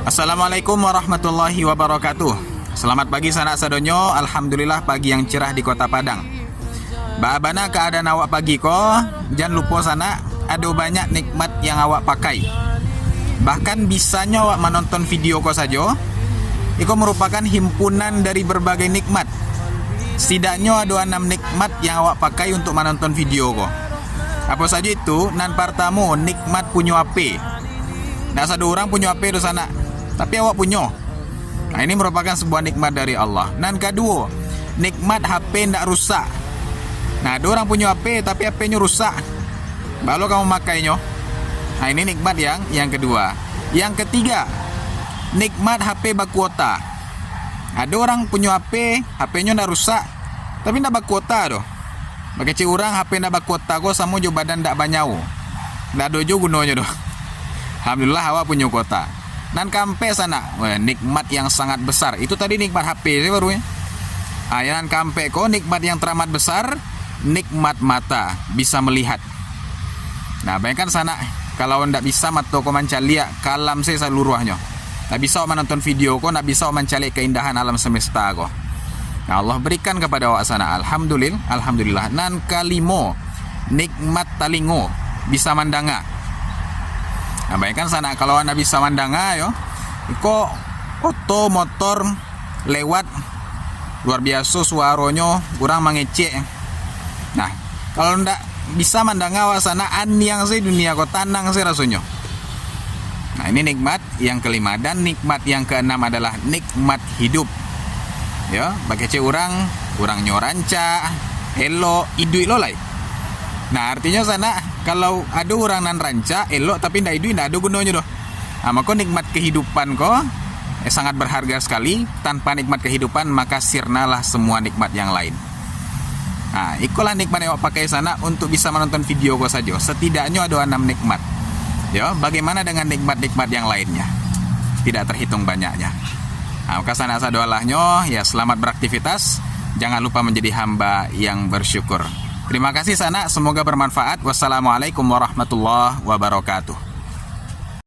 Assalamualaikum warahmatullahi wabarakatuh. Selamat pagi sanak sadonyo. Alhamdulillah pagi yang cerah di kota Padang. Bagaimana keadaan awak pagi ko? Jangan lupa sana ada banyak nikmat yang awak pakai. Bahkan bisanya awak menonton video ko saja. Iko merupakan himpunan dari berbagai nikmat. Setidaknya ada 6 nikmat yang awak pakai untuk menonton video ko. Apa saja itu? Nan pertama nikmat punya HP. Nah, satu orang punya HP di sana, tapi awak punya. Nah, ini merupakan sebuah nikmat dari Allah. Dan kedua, nikmat HP tidak rusak. Nah, ada orang punya HP tapi HP-nya rusak, baru kamu makainya. Nah, ini nikmat yang kedua. Yang ketiga, nikmat HP berkuota. Ada orang punya HP-nya tidak rusak, tapi tidak berkuota doh. Bagi orang HP tidak berkuota kok sama jo badan tidak banyau. Tidak ada jo gunanya doh. Alhamdulillah awak punya kuota. Dan kampe sana, nikmat yang sangat besar. Itu tadi nikmat HP sih baru ya. Dan kampe kok nikmat yang teramat besar, nikmat mata, bisa melihat. Nah, bayangkan sana kalau ndak bisa mata kau mencari kalam saya seluruhnya. Ndak bisa menonton video kau, ndak bisa mencari keindahan alam semesta kau. Nah, Allah berikan kepada awak sana. Alhamdulillah. Nan kalimo, nikmat talingo, bisa mandanga. Nah, bayangkan sana kalau anda bisa mandanga yo, iko oto motor lewat luar biasa suaranya kurang mengecek. Nah, kalau ndak bisa mandanga wasana yang sih dunia kok tanang sih rasanya. Nah, ini nikmat yang kelima. Dan nikmat yang keenam adalah nikmat hidup. Ya, bagi orang nyoranca, elo, idui lo lai. Nah, artinya sana kalau ada orang nan ranca, elok tapi ndak idui ndak ada gunanya doh. Nah, maka nikmat kehidupan kok sangat berharga sekali. Tanpa nikmat kehidupan maka sirnalah semua nikmat yang lain. Nah, ikulah nikmat yang awak pakai sana untuk bisa menonton video kok saja. Setidaknya ada 6 nikmat. Ya, bagaimana dengan nikmat-nikmat yang lainnya? Tidak terhitung banyaknya. Nah, maka sana sadoalahnya ya, selamat beraktivitas. Jangan lupa menjadi hamba yang bersyukur. Terima kasih sana, semoga bermanfaat. Wassalamualaikum warahmatullahi wabarakatuh.